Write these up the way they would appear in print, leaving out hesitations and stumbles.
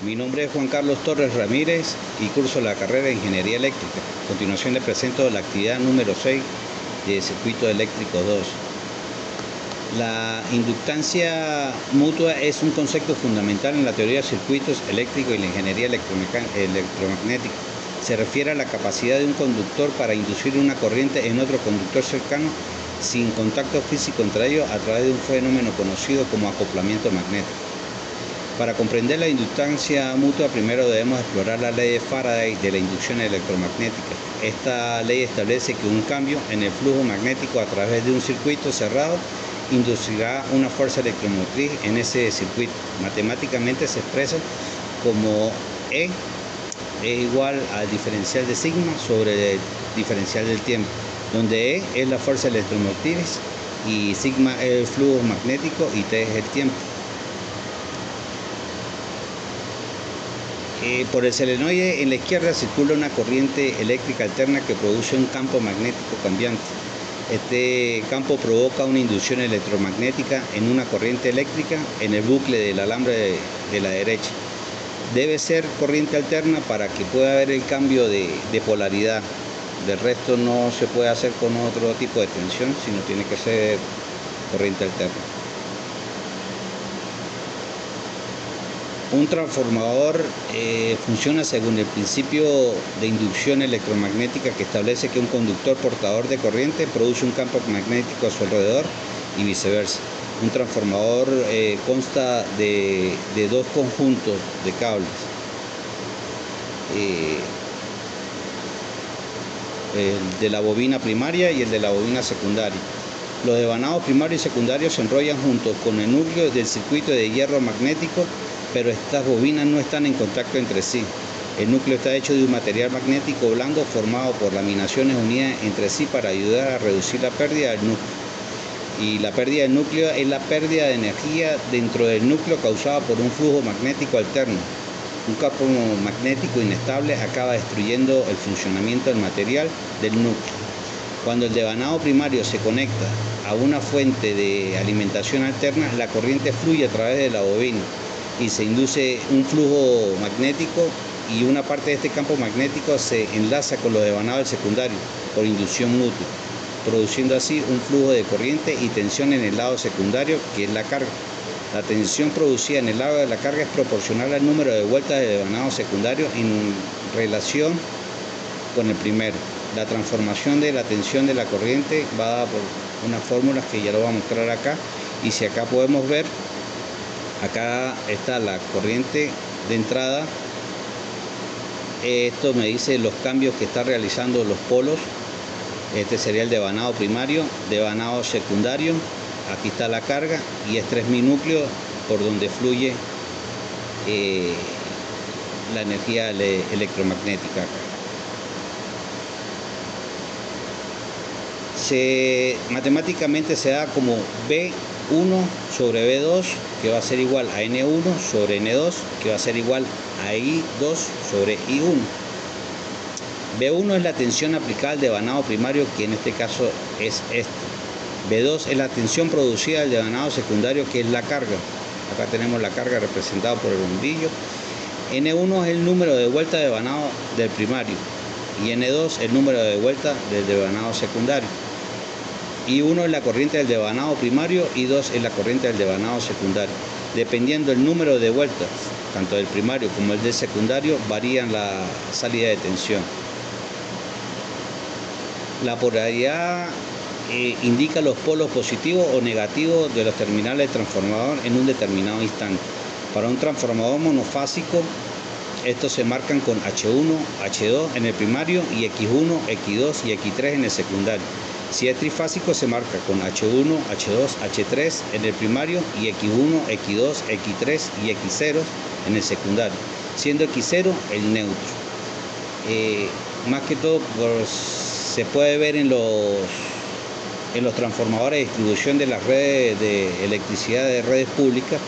Mi nombre es Juan Carlos Torres Ramírez y curso la carrera de Ingeniería Eléctrica. A continuación le presento la actividad número 6 de Circuito Eléctrico 2. La inductancia mutua es un concepto fundamental en la teoría de circuitos eléctricos y la ingeniería electromagnética. Se refiere a la capacidad de un conductor para inducir una corriente en otro conductor cercano sin contacto físico entre ellos a través de un fenómeno conocido como acoplamiento magnético. Para comprender la inductancia mutua, primero debemos explorar la ley de Faraday de la inducción electromagnética. Esta ley establece que un cambio en el flujo magnético a través de un circuito cerrado inducirá una fuerza electromotriz en ese circuito. Matemáticamente se expresa como E es igual al diferencial de sigma sobre el diferencial del tiempo, donde E es la fuerza electromotriz y sigma es el flujo magnético y T es el tiempo. Por el solenoide en la izquierda circula una corriente eléctrica alterna que produce un campo magnético cambiante. Este campo provoca una inducción electromagnética en una corriente eléctrica en el bucle del alambre de la derecha. Debe ser corriente alterna para que pueda haber el cambio de polaridad. Del resto no se puede hacer con otro tipo de tensión, sino tiene que ser corriente alterna. Un transformador funciona según el principio de inducción electromagnética que establece que un conductor portador de corriente produce un campo magnético a su alrededor y viceversa. Un transformador consta de dos conjuntos de cables. El de la bobina primaria y el de la bobina secundaria. Los devanados primario y secundario se enrollan junto con el núcleo del circuito de hierro magnético, pero estas bobinas no están en contacto entre sí. El núcleo está hecho de un material magnético blando formado por laminaciones unidas entre sí para ayudar a reducir la pérdida del núcleo. Y la pérdida del núcleo es la pérdida de energía dentro del núcleo causada por un flujo magnético alterno. Un campo magnético inestable acaba destruyendo el funcionamiento del material del núcleo. Cuando el devanado primario se conecta a una fuente de alimentación alterna, la corriente fluye a través de la bobina y se induce un flujo magnético y una parte de este campo magnético se enlaza con los devanados del secundario por inducción mutua, produciendo así un flujo de corriente y tensión en el lado secundario, que es la carga. La tensión producida en el lado de la carga es proporcional al número de vueltas de devanado secundario en relación con el primero. La transformación de la tensión de la corriente va dada por unas fórmulas que ya lo voy a mostrar acá, y si acá podemos ver, acá está la corriente de entrada. Esto me dice los cambios que está realizando los polos. Este sería el devanado primario, devanado secundario. Aquí está la carga y este es mi núcleo por donde fluye la energía electromagnética. Matemáticamente se da como B1 sobre B2, que va a ser igual a N1 sobre N2, que va a ser igual a I2 sobre I1. B1 es la tensión aplicada al devanado primario, que en este caso es este. B2 es la tensión producida del devanado secundario, que es la carga. Acá tenemos la carga representada por el bombillo. N1 es el número de vueltas de devanado del primario y N2 el número de vueltas del devanado secundario. I1 es la corriente del devanado primario y I2 es la corriente del devanado secundario. Dependiendo del número de vueltas, tanto del primario como el del secundario, varían la salida de tensión. La polaridad indica los polos positivos o negativos de los terminales del transformador en un determinado instante. Para un transformador monofásico, estos se marcan con H1, H2 en el primario y X1, X2 y X3 en el secundario. Si es trifásico, se marca con H1, H2, H3 en el primario y X1, X2, X3 y X0 en el secundario, siendo X0 el neutro. Más que todo se puede ver en los transformadores de distribución de las redes de electricidad de redes públicas.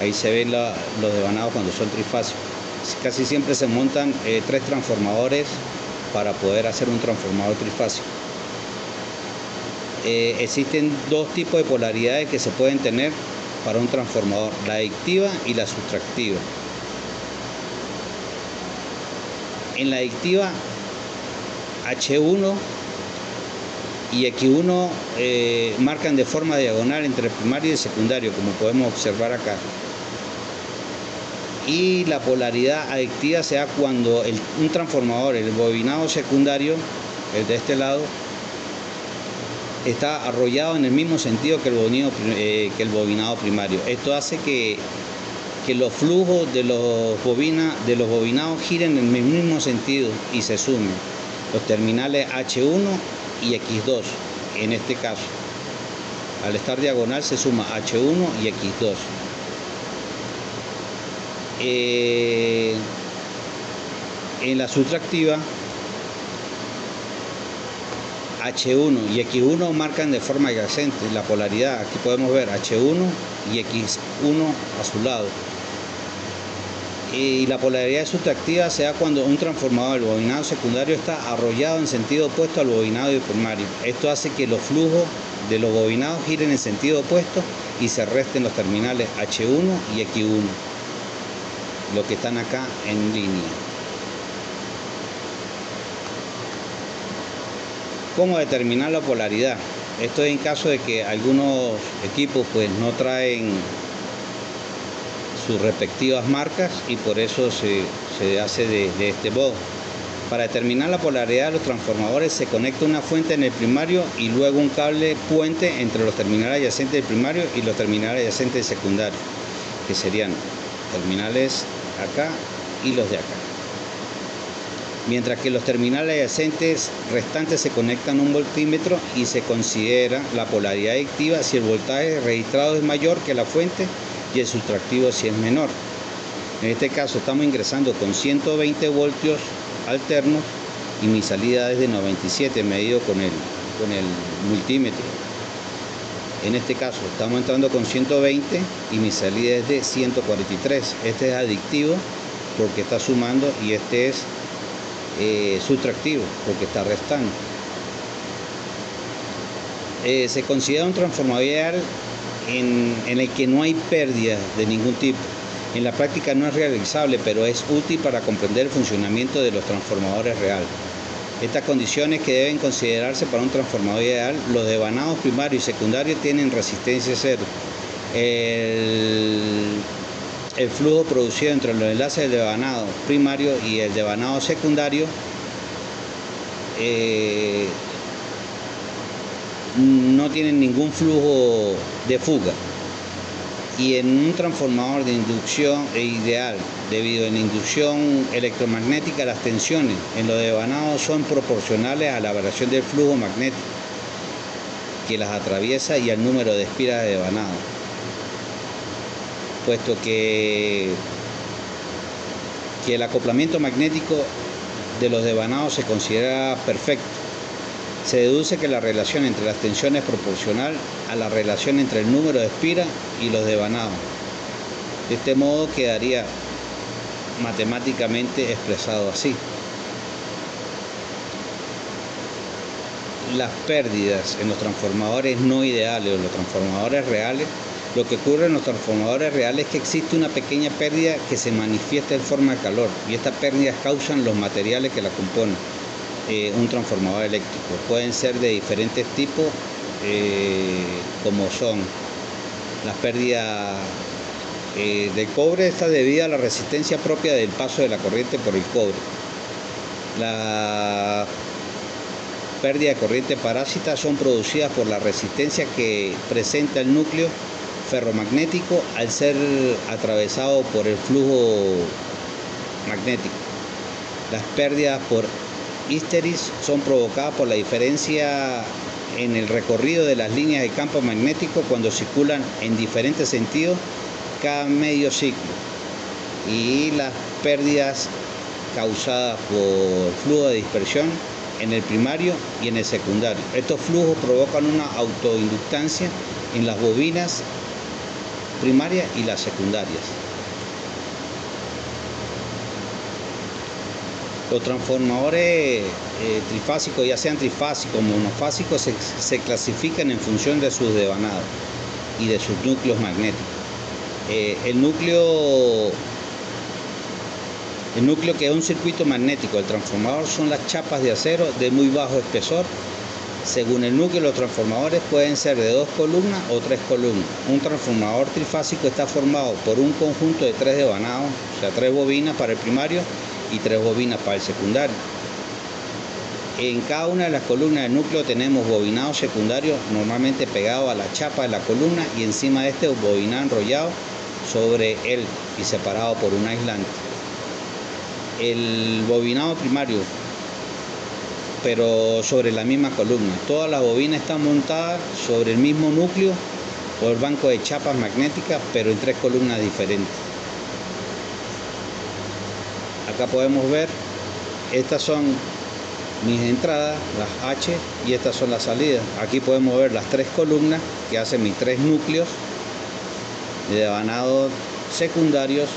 Ahí se ven los devanados cuando son trifásicos. Casi siempre se montan 3 transformadores para poder hacer un transformador trifásico. Existen dos tipos de polaridades que se pueden tener para un transformador: la adictiva y la sustractiva. En la adictiva H1 y X1 marcan de forma diagonal entre el primario y el secundario, como podemos observar acá. Y la polaridad adictiva se da cuando un transformador, el bobinado secundario, el de este lado, está arrollado en el mismo sentido que el bobinado primario. Esto hace que los flujos de los bobinados giren en el mismo sentido y se sumen. Los terminales H1 y X2, en este caso. Al estar diagonal se suma H1 y X2. En la subtractiva, H1 y X1 marcan de forma adyacente la polaridad. Aquí podemos ver H1 y X1 a su lado. Y la polaridad subtractiva se da cuando un transformador, el bobinado secundario, está arrollado en sentido opuesto al bobinado primario. Esto hace que los flujos de los bobinados giren en sentido opuesto y se resten los terminales H1 y X1, los que están acá en línea. ¿Cómo determinar la polaridad? Esto es en caso de que algunos equipos pues no traen sus respectivas marcas y por eso se hace de este modo. Para determinar la polaridad de los transformadores se conecta una fuente en el primario y luego un cable puente entre los terminales adyacentes del primario y los terminales adyacentes del secundario, que serían terminales acá y los de acá. Mientras que los terminales adyacentes restantes se conectan a un voltímetro y se considera la polaridad adictiva si el voltaje registrado es mayor que la fuente y el subtractivo si es menor. En este caso estamos ingresando con 120 voltios alternos y mi salida es de 97 medido con el multímetro. En este caso estamos entrando con 120 y mi salida es de 143. Este es adictivo porque está sumando y este es subtractivo porque está restando. Se considera un transformador ideal en el que no hay pérdida de ningún tipo. En la práctica no es realizable, pero es útil para comprender el funcionamiento de los transformadores reales. Estas condiciones que deben considerarse para un transformador ideal: los devanados primario y secundario tienen resistencia cero. El flujo producido entre los enlaces del devanado primario y el devanado secundario no tienen ningún flujo de fuga. Y en un transformador de inducción ideal, debido a la inducción electromagnética, las tensiones en los devanados son proporcionales a la variación del flujo magnético que las atraviesa y al número de espiras de devanado. Puesto que el acoplamiento magnético de los devanados se considera perfecto, se deduce que la relación entre las tensiones es proporcional a la relación entre el número de espiras y los devanados. De este modo quedaría matemáticamente expresado así. Las pérdidas en los transformadores no ideales o los transformadores reales, lo que ocurre en los transformadores reales es que existe una pequeña pérdida que se manifiesta en forma de calor, y estas pérdidas causan los materiales que la componen. Un transformador eléctrico pueden ser de diferentes tipos, como son las pérdidas del cobre. Está debida a la resistencia propia del paso de la corriente por el cobre. La pérdida de corriente parásita son producidas por la resistencia que presenta el núcleo ferromagnético al ser atravesado por el flujo magnético. Las pérdidas por histeris son provocadas por la diferencia en el recorrido de las líneas de campo magnético cuando circulan en diferentes sentidos cada medio ciclo, y las pérdidas causadas por flujo de dispersión en el primario y en el secundario. Estos flujos provocan una autoinductancia en las bobinas primarias y las secundarias. Los transformadores trifásicos, ya sean trifásicos o monofásicos, se clasifican en función de sus devanados y de sus núcleos magnéticos. El núcleo El núcleo, que es un circuito magnético. El transformador son las chapas de acero de muy bajo espesor. Según el núcleo, los transformadores pueden ser de 2 columnas o 3 columnas. Un transformador trifásico está formado por un conjunto de 3 devanados, o sea, 3 bobinas para el primario y 3 bobinas para el secundario. En cada una de las columnas del núcleo tenemos bobinado secundario, normalmente pegado a la chapa de la columna, y encima de este bobinado enrollado sobre él y separado por un aislante. El bobinado primario, pero sobre la misma columna. Todas las bobinas están montadas sobre el mismo núcleo o el banco de chapas magnéticas, pero en 3 columnas diferentes. Acá podemos ver, estas son mis entradas, las H, y estas son las salidas. Aquí podemos ver las 3 columnas que hacen mis 3 núcleos de devanados secundarios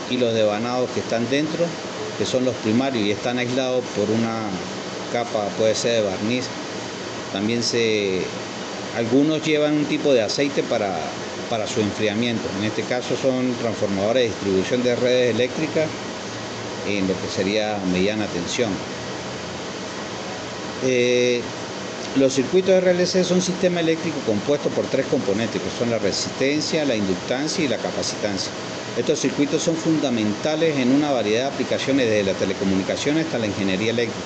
y los devanados que están dentro, que son los primarios y están aislados por una capa, puede ser de barniz. También algunos llevan un tipo de aceite para su enfriamiento. En este caso son transformadores de distribución de redes eléctricas en lo que sería mediana tensión. Los circuitos RLC son un sistema eléctrico compuesto por 3 componentes, que son la resistencia, la inductancia y la capacitancia. Estos circuitos son fundamentales en una variedad de aplicaciones, desde la telecomunicación hasta la ingeniería eléctrica.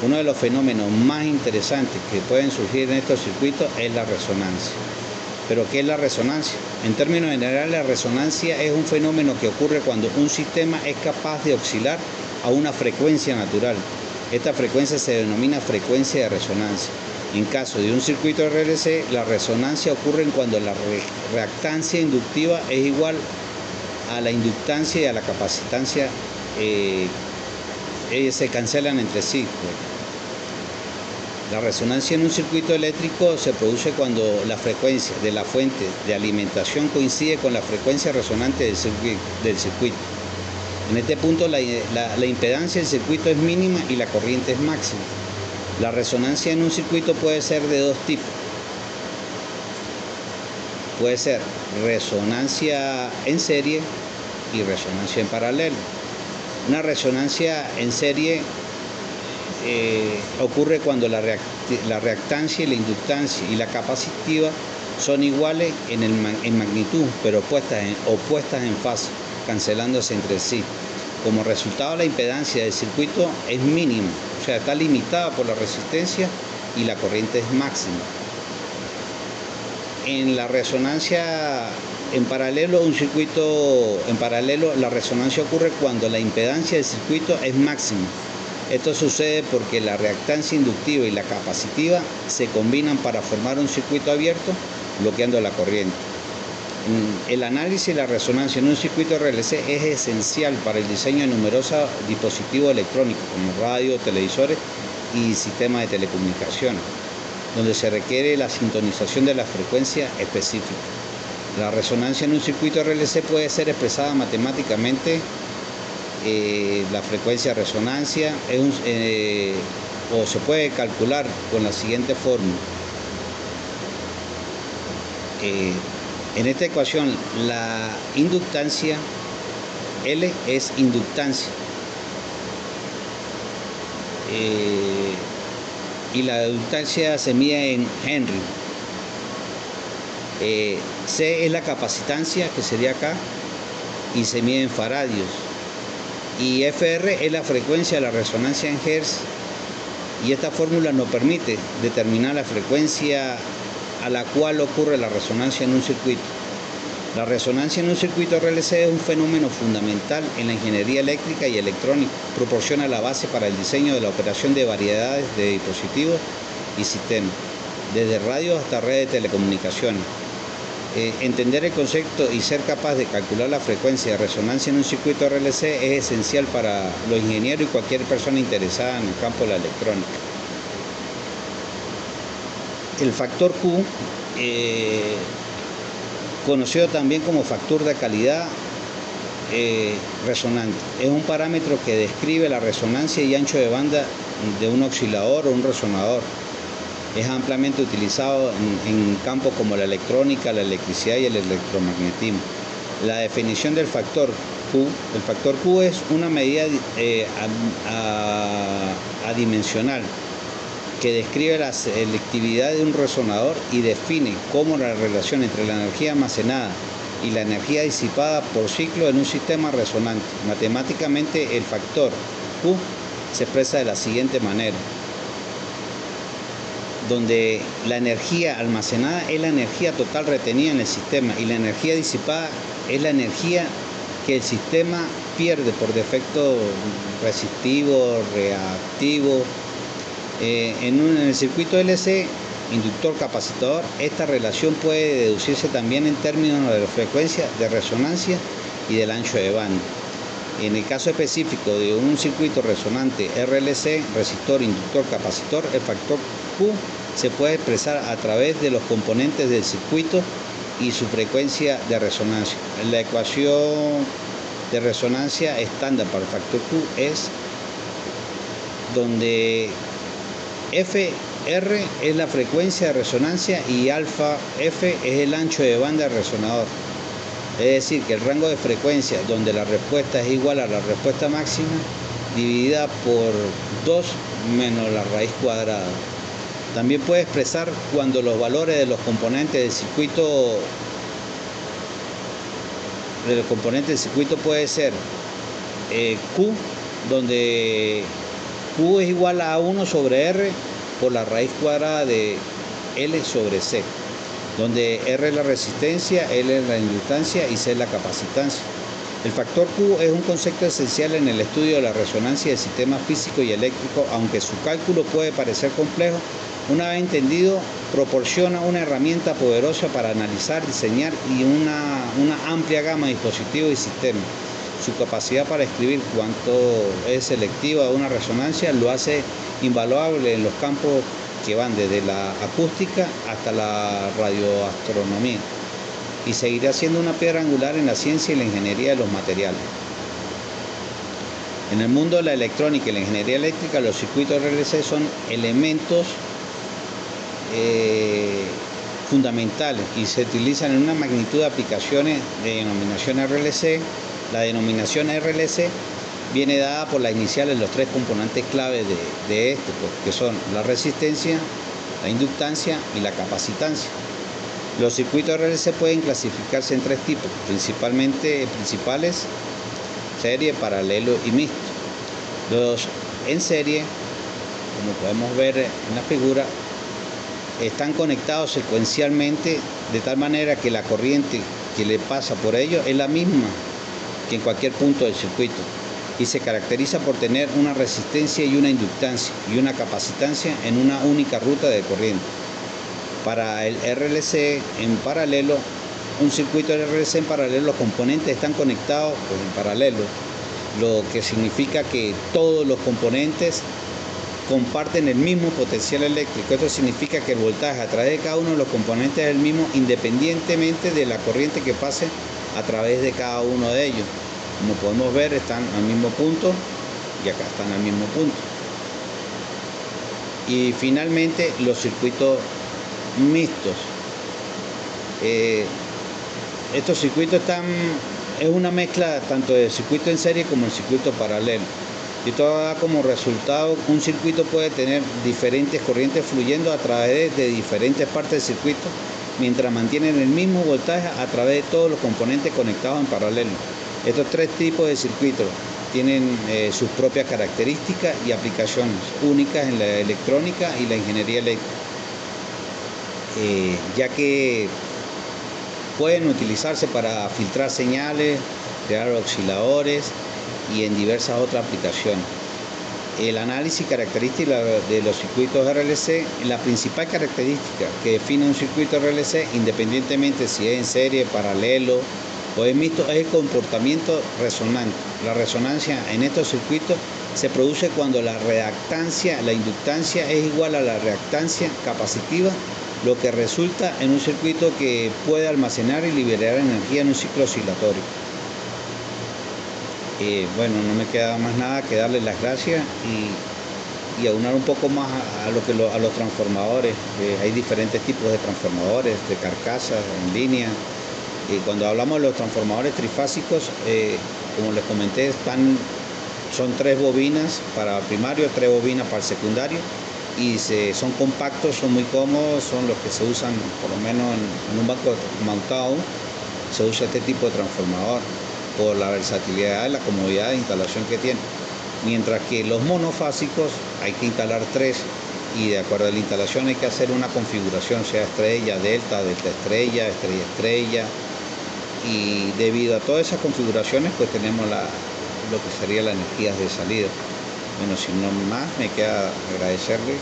Uno de los fenómenos más interesantes que pueden surgir en estos circuitos es la resonancia. ¿Pero qué es la resonancia? En términos generales, la resonancia es un fenómeno que ocurre cuando un sistema es capaz de oscilar a una frecuencia natural. Esta frecuencia se denomina frecuencia de resonancia. En caso de un circuito RLC, la resonancia ocurre cuando la reactancia inductiva es igual a la inductancia y a la capacitancia, se cancelan entre sí. La resonancia en un circuito eléctrico se produce cuando la frecuencia de la fuente de alimentación coincide con la frecuencia resonante del circuito. En este punto la impedancia del circuito es mínima y la corriente es máxima. La resonancia en un circuito puede ser de 2 tipos. Puede ser resonancia en serie y resonancia en paralelo. Una resonancia en serie ocurre cuando la reactancia y la inductancia y la capacitiva son iguales en magnitud, pero opuestas en fase, cancelándose entre sí. Como resultado, la impedancia del circuito es mínima, o sea, está limitada por la resistencia, y la corriente es máxima. En la resonancia en paralelo, la resonancia ocurre cuando la impedancia del circuito es máxima. Esto sucede porque la reactancia inductiva y la capacitiva se combinan para formar un circuito abierto, bloqueando la corriente. El análisis de la resonancia en un circuito RLC es esencial para el diseño de numerosos dispositivos electrónicos como radio, televisores y sistemas de telecomunicaciones, donde se requiere la sintonización de la frecuencia específica. La resonancia en un circuito RLC puede ser expresada matemáticamente. La frecuencia de resonancia o se puede calcular con la siguiente fórmula. En esta ecuación, la inductancia, L es inductancia, y la inductancia se mide en Henry. C es la capacitancia, que sería acá, y se mide en faradios. Y FR es la frecuencia de la resonancia en Hertz, y esta fórmula nos permite determinar la frecuencia a la cual ocurre la resonancia en un circuito. La resonancia en un circuito RLC es un fenómeno fundamental en la ingeniería eléctrica y electrónica. Proporciona la base para el diseño de la operación de variedades de dispositivos y sistemas, desde radios hasta redes de telecomunicaciones. Entender el concepto y ser capaz de calcular la frecuencia de resonancia en un circuito RLC es esencial para los ingenieros y cualquier persona interesada en el campo de la electrónica. El factor Q, conocido también como factor de calidad resonante, es un parámetro que describe la resonancia y ancho de banda de un oscilador o un resonador. Es ampliamente utilizado en campos como la electrónica, la electricidad y el electromagnetismo. La definición del factor Q. El factor Q es una medida adimensional que describe la selectividad de un resonador y define cómo la relación entre la energía almacenada y la energía disipada por ciclo en un sistema resonante. Matemáticamente, el factor Q se expresa de la siguiente manera, donde la energía almacenada es la energía total retenida en el sistema y la energía disipada es la energía que el sistema pierde por defecto resistivo, reactivo. En el circuito LC, inductor capacitor, esta relación puede deducirse también en términos de la frecuencia de resonancia y del ancho de banda. En el caso específico de un circuito resonante RLC, resistor, inductor, capacitor, el factor Q se puede expresar a través de los componentes del circuito y su frecuencia de resonancia. La ecuación de resonancia estándar para el factor Q es donde FR es la frecuencia de resonancia y alfa F es el ancho de banda del resonador. Es decir, que el rango de frecuencia donde la respuesta es igual a la respuesta máxima dividida por 2 menos la raíz cuadrada. También puede expresar cuando los valores de los componentes del circuito puede ser Q, donde Q es igual a 1 sobre R por la raíz cuadrada de L sobre C, donde R es la resistencia, L es la inductancia y C es la capacitancia. El factor Q es un concepto esencial en el estudio de la resonancia del sistema físico y eléctrico, aunque su cálculo puede parecer complejo. Una vez entendido, proporciona una herramienta poderosa para analizar, diseñar y una amplia gama de dispositivos y sistemas. Su capacidad para escribir cuánto es selectiva una resonancia lo hace invaluable en los campos que van desde la acústica hasta la radioastronomía, y seguirá siendo una piedra angular en la ciencia y la ingeniería de los materiales. En el mundo de la electrónica y la ingeniería eléctrica, los circuitos RLC son elementos fundamentales y se utilizan en una magnitud de aplicaciones de denominación RLC. La denominación RLC viene dada por las iniciales de los 3 componentes clave de este, que son la resistencia, la inductancia y la capacitancia. Los circuitos RLC pueden clasificarse en 3 tipos, principales, serie, paralelo y mixto. Los en serie, como podemos ver en la figura, están conectados secuencialmente de tal manera que la corriente que le pasa por ellos es la misma que en cualquier punto del circuito y se caracteriza por tener una resistencia y una inductancia y una capacitancia en una única ruta de corriente. Para el RLC en paralelo, un circuito de RLC en paralelo, los componentes están conectados en paralelo, lo que significa que todos los componentes comparten el mismo potencial eléctrico. Esto significa que el voltaje a través de cada uno de los componentes es el mismo independientemente de la corriente que pase a través de cada uno de ellos. Como podemos ver, están al mismo punto y acá están al mismo punto. Y finalmente los circuitos mixtos. Estos circuitos es una mezcla tanto de circuito en serie como el circuito paralelo. Y todo da como resultado, un circuito puede tener diferentes corrientes fluyendo a través de diferentes partes del circuito, mientras mantienen el mismo voltaje a través de todos los componentes conectados en paralelo. Estos 3 tipos de circuitos tienen sus propias características y aplicaciones únicas en la electrónica y la ingeniería eléctrica, ya que pueden utilizarse para filtrar señales, crear osciladores y en diversas otras aplicaciones. El análisis característica de los circuitos RLC, la principal característica que define un circuito RLC, independientemente si es en serie, paralelo o es mixto, es el comportamiento resonante. La resonancia en estos circuitos se produce cuando la reactancia, la inductancia es igual a la reactancia capacitiva, lo que resulta en un circuito que puede almacenar y liberar energía en un ciclo oscilatorio. Bueno, no me queda más nada que darles las gracias y aunar un poco más a los transformadores. Hay diferentes tipos de transformadores, de carcasas, en línea. Cuando hablamos de los transformadores trifásicos, Como les comenté, son 3 bobinas para primario, 3 bobinas para el secundario, y son compactos, son muy cómodos, son los que se usan por lo menos en un banco mountain. Se usa este tipo de transformador por la versatilidad y la comodidad de instalación que tiene. Mientras que los monofásicos hay que instalar 3, y de acuerdo a la instalación hay que hacer una configuración, sea estrella, delta, delta estrella, estrella estrella, y debido a todas esas configuraciones pues tenemos lo que sería la energía de salida. Bueno, sin no más, me queda agradecerle